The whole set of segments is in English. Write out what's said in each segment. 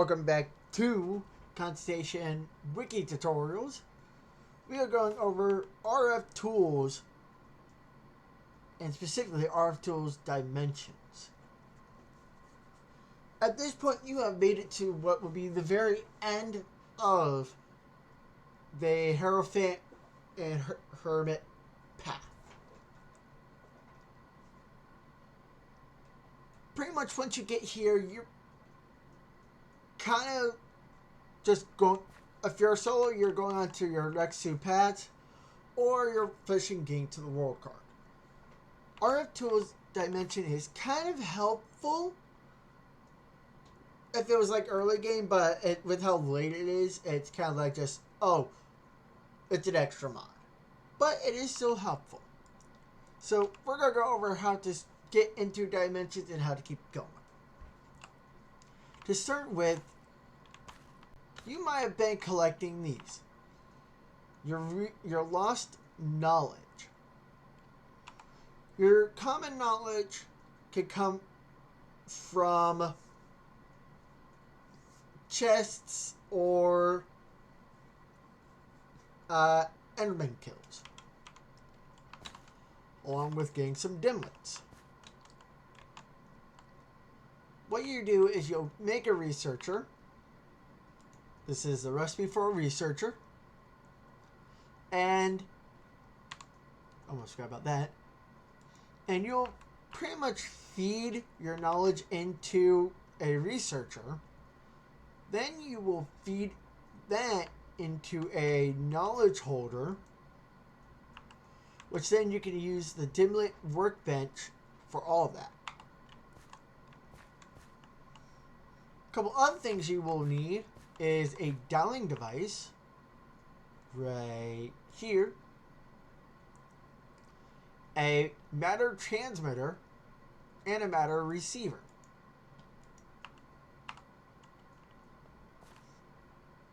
Welcome back to Concatenation Wiki Tutorials. We are going over RFtools, and specifically RFtools Dimensions. At this point, you have made it to what will be the very end of the Hierophant and Hermit path. Pretty much once you get here, you're kind of just going, if you're a solo, you're going on to your next two paths, or you're fishing game to the world card. RFtools Dimension is kind of helpful if it was like early game, but with how late it is, it's kind of like just, oh, it's an extra mod. But it is still helpful. So we're going to go over how to get into Dimensions and how to keep going. To start with, you might have been collecting these. Your lost knowledge. Your common knowledge can come from chests or Enderman kills, along with getting some dimlets. What you do is you'll make a researcher. This is the recipe for a researcher. And almost forgot about that. And you'll pretty much feed your knowledge into a researcher. Then you will feed that into a knowledge holder, which then you can use the dimlet workbench for all of that. A couple other things you will need is a dialing device right here, a matter transmitter, and a matter receiver.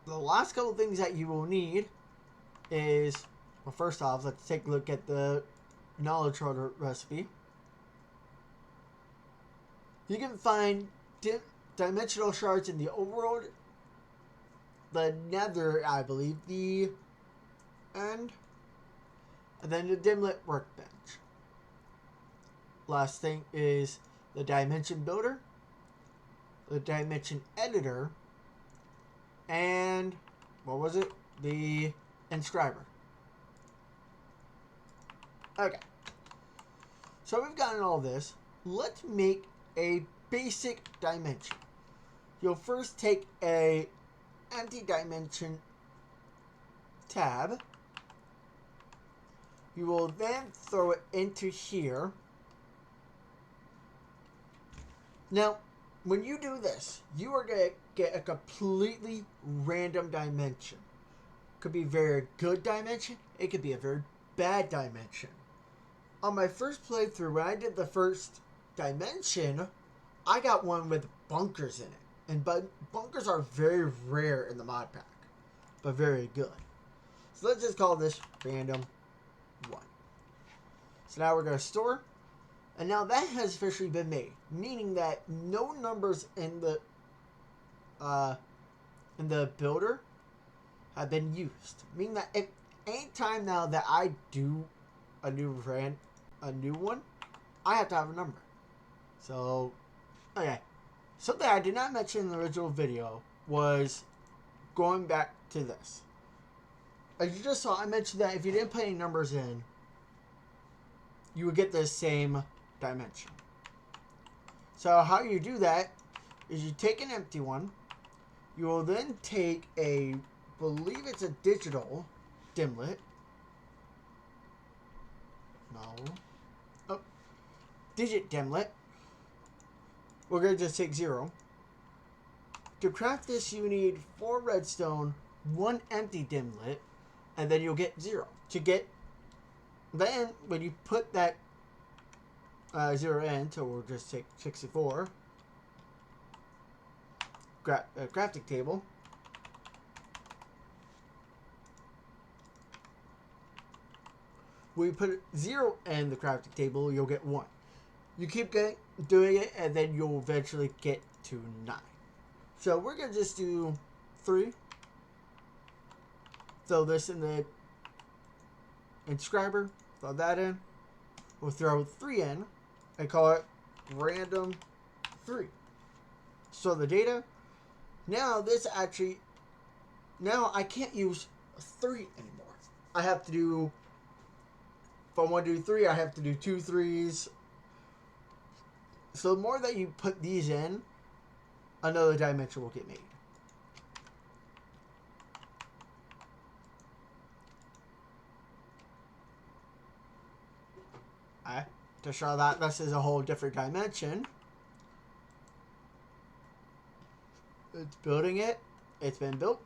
The last couple things that you will need is, well, first off, let's take a look at the knowledge holder recipe. You can find dimensional shards in the overworld, the nether, I believe, the end, and then the dimlet workbench. Last thing is the dimension builder, the dimension editor, and what was it? The inscriber. Okay. So we've gotten all this. Let's make a basic dimension. You'll first take a empty dimension tab. You will then throw it into here. Now, when you do this, you are going to get a completely random dimension. Could be a very good dimension. It could be a very bad dimension. On my first playthrough, when I did the first dimension, I got one with bunkers in it. And bunkers are very rare in the mod pack, but very good. So let's just call this random 1. So now we're going to store. And now that has officially been made, meaning that no numbers in the builder have been used. Meaning that if any time now that I do a new one, I have to have a number. So, okay. Something I did not mention in the original video was going back to this. As you just saw, I mentioned that if you didn't put any numbers in, you would get the same dimension. So how you do that is you take an empty one. You will then take a, believe it's a digital dimlet. No. Oh. Digit dimlet. We're going to just take 0. To craft this, you need 4 redstone, 1 empty dimlet, and then you'll get 0. Then, when you put that 0 in, so we'll just take 64, crafting table. When you put 0 in the crafting table, you'll get 1. You keep doing it, and then you'll eventually get to 9. So we're going to just do 3. Throw this in the inscriber. Throw that in. We'll throw 3 in and call it random 3. So the data. Now this actually, now I can't use 3 anymore. I have to do, if I want to do 3, I have to do 2 3s. So the more that you put these in, another dimension will get made. To show that this is a whole different dimension. It's building it. It's been built.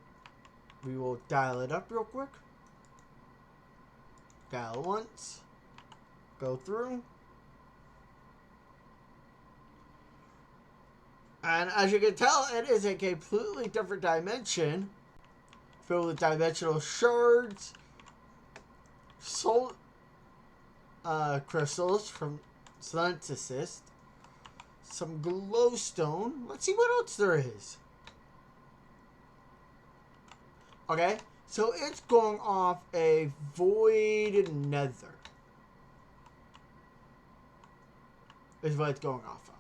We will dial it up real quick. Dial once. Go through. And as you can tell, it is a completely different dimension. Filled with dimensional shards. Soul crystals from synthesis. Some glowstone. Let's see what else there is. Okay, so it's going off a void nether. Is what it's going off of.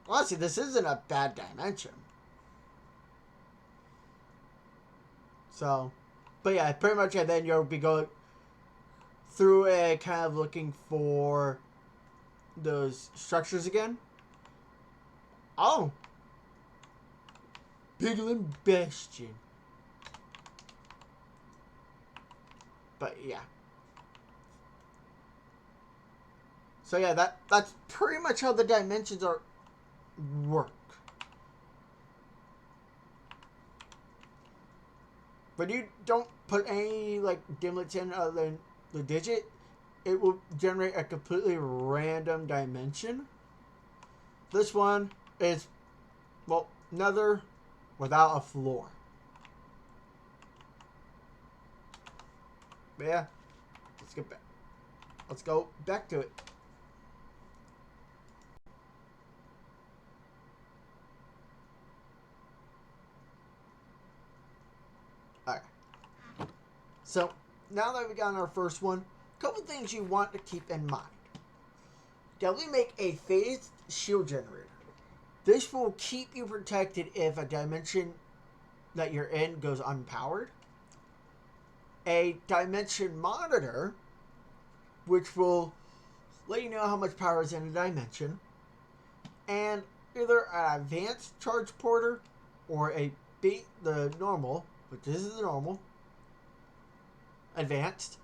Honestly, this isn't a bad dimension. So, but yeah, pretty much, and then you'll be going through it, kind of looking for those structures again. Oh, Piglin Bastion. But yeah. So yeah, that's pretty much how the dimensions work. But you don't put any like dimlets in other than the digit, it will generate a completely random dimension. This one is, well, nether without a floor. But yeah, let's get back. Let's go back to it. Alright. So, now that we got our first one, a couple things you want to keep in mind. Definitely make a phased shield generator. This will keep you protected if a dimension that you're in goes unpowered. A dimension monitor, which will let you know how much power is in a dimension. And either an advanced charge porter or the normal, but this is the normal. Advanced.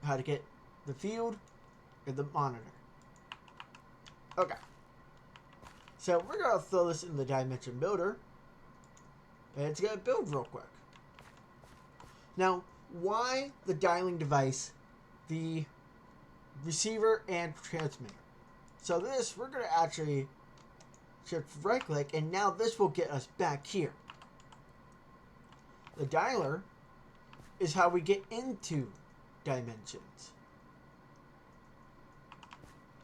How to get the field and the monitor. Okay. So we're going to throw this in the dimension builder. And it's going to build real quick. Now, why the dialing device, the receiver, and transmitter? So this, we're going to actually shift right click, and now this will get us back here. The dialer is how we get into dimensions.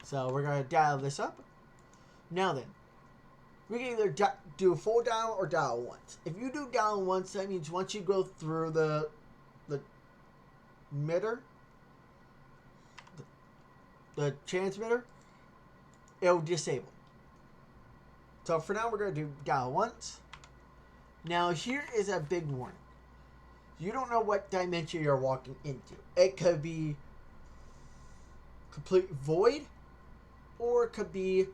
So we're going to dial this up. Now then, we can either do a full dial or dial once. If you do dial once, that means once you go through the emitter, the transmitter, it'll disable. So for now, we're going to do dial once. Now here is a big warning. You don't know what dimension you're walking into. It could be complete void, or it could be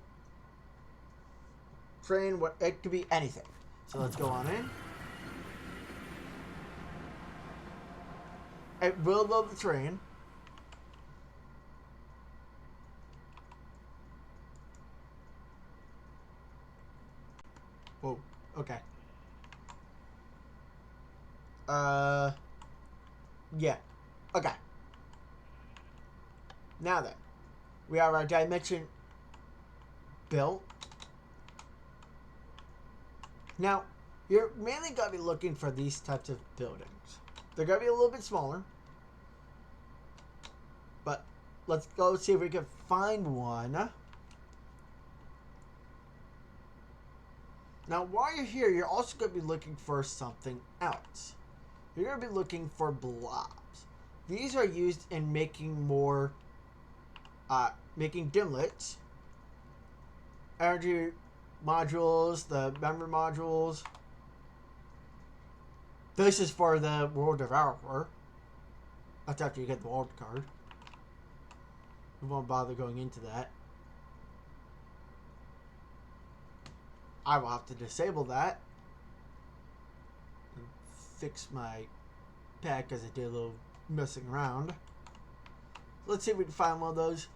train. It could be anything. So let's go on in. It will load the train. Whoa. Okay. Yeah. Okay. Now then, we have our dimension built. Now, you're mainly going to be looking for these types of buildings. They're going to be a little bit smaller. But let's go see if we can find one Now, while you're here, you're also going to be looking for something else. You're going to be looking for blobs. These are used in making more, making dimlets, energy modules, the memory modules. This is for the world developer. That's after you get the world card. We won't bother going into that. I will have to disable that and fix my pack because I did a little messing around. Let's see if we can find one of those.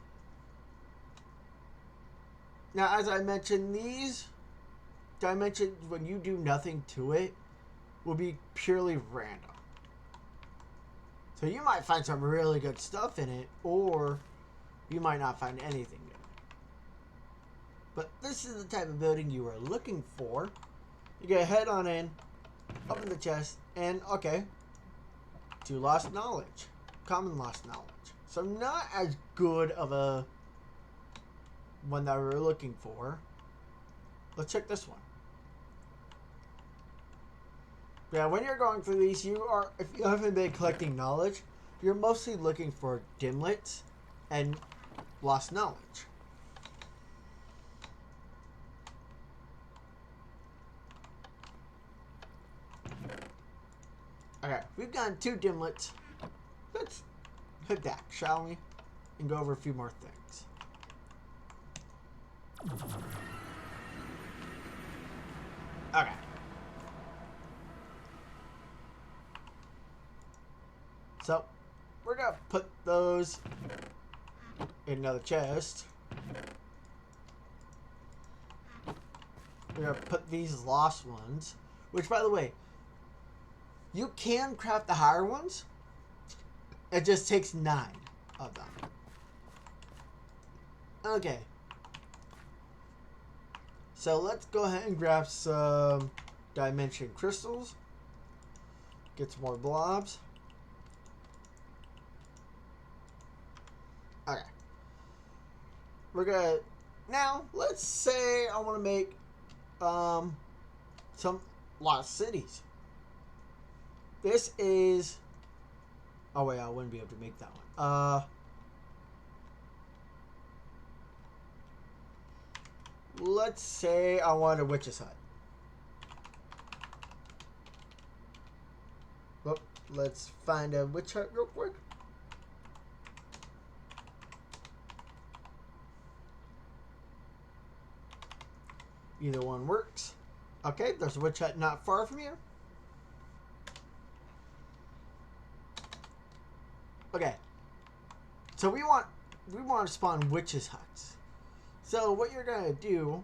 Now, as I mentioned, these dimensions, when you do nothing to it, will be purely random. So you might find some really good stuff in it, or you might not find anything good. But this is the type of building you are looking for. You go head on in, open the chest, and okay, to lost knowledge, common lost knowledge. So not as good of a one that we were looking for. Let's check this one. Yeah, when you're going through these, you are, if you haven't been collecting knowledge, you're mostly looking for dimlets and lost knowledge. Okay, we've gotten 2 dimlets. Let's head back, shall we? And go over a few more things. Okay. So, we're gonna put those in another chest. We're gonna put these lost ones, which, by the way, you can craft the higher ones. It just takes 9 of them. Okay. So let's go ahead and grab some dimension crystals. Get some more blobs. Okay. We're gonna, now let's say I want to make some lost cities. This is, oh wait, I wouldn't be able to make that one. Let's say I want a witch's hut. Well, let's find a witch hut real quick. Either one works. Okay, there's a witch hut not far from here. Okay. So we want to spawn witches' huts. So what you're gonna do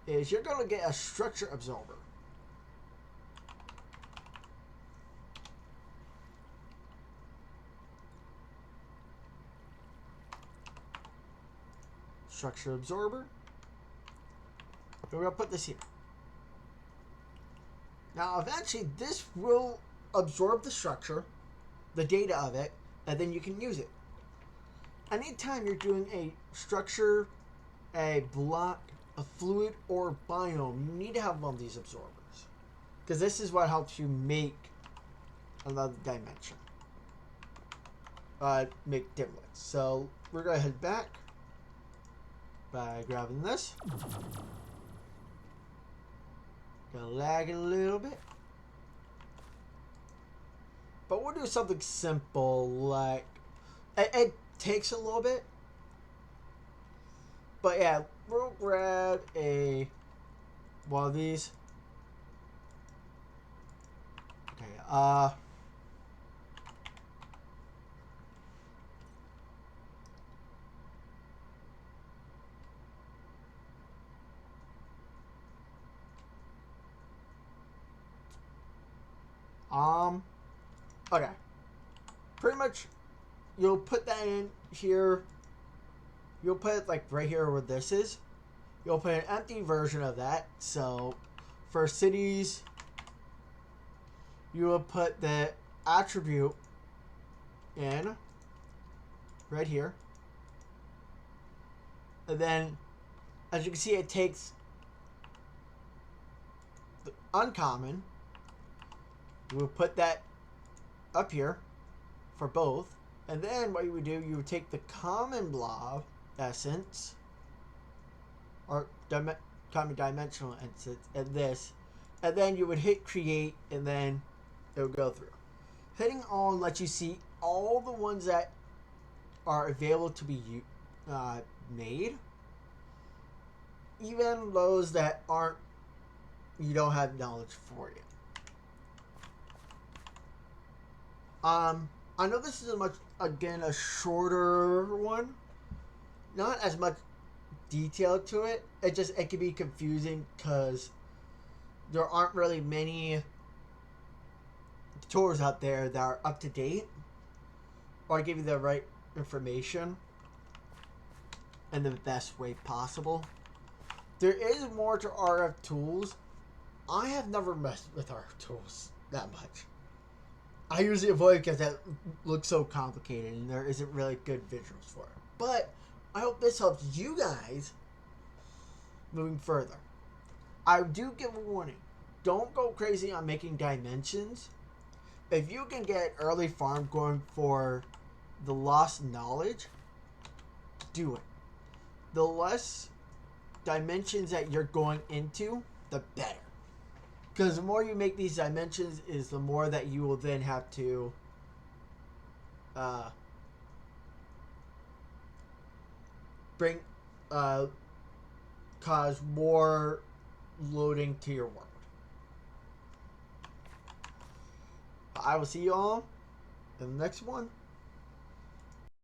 is you're gonna get a structure absorber. Structure absorber. We're gonna put this here. Now eventually this will absorb the structure, the data of it, and then you can use it. Anytime you're doing a structure, a block, a fluid, or biome, you need to have one of these absorbers. Because this is what helps you make another dimension. Make dimlets. So we're going to head back by grabbing this. Gonna lag it a little bit. But we'll do something simple like, it takes a little bit. But yeah, we'll grab one of these. Okay, okay. Pretty much, you'll put that in here. You'll put it like right here where this is. You'll put an empty version of that. So for cities, you will put the attribute in right here. And then, as you can see, it takes uncommon. You would put that up here for both. And then what you would do, you would take the common blob essence, or common dimensional essence, and this, and then you would hit create, and then it would go through. Hitting on lets you see all the ones that are available to be made, even those that aren't, you don't have knowledge for yet. I know this is a shorter one, not as much detail to it. It can be confusing because there aren't really many tutorials out there that are up to date or give you the right information in the best way possible. There is more to RFtools. I have never messed with RFtools that much. I usually avoid it because that looks so complicated and there isn't really good visuals for it. But I hope this helps you guys moving further. I do give a warning. Don't go crazy on making dimensions. If you can get early farm going for the lost knowledge, do it. The less dimensions that you're going into, the better. Because the more you make these dimensions is the more that you will then have to cause more loading to your world. I will see you all in the next one.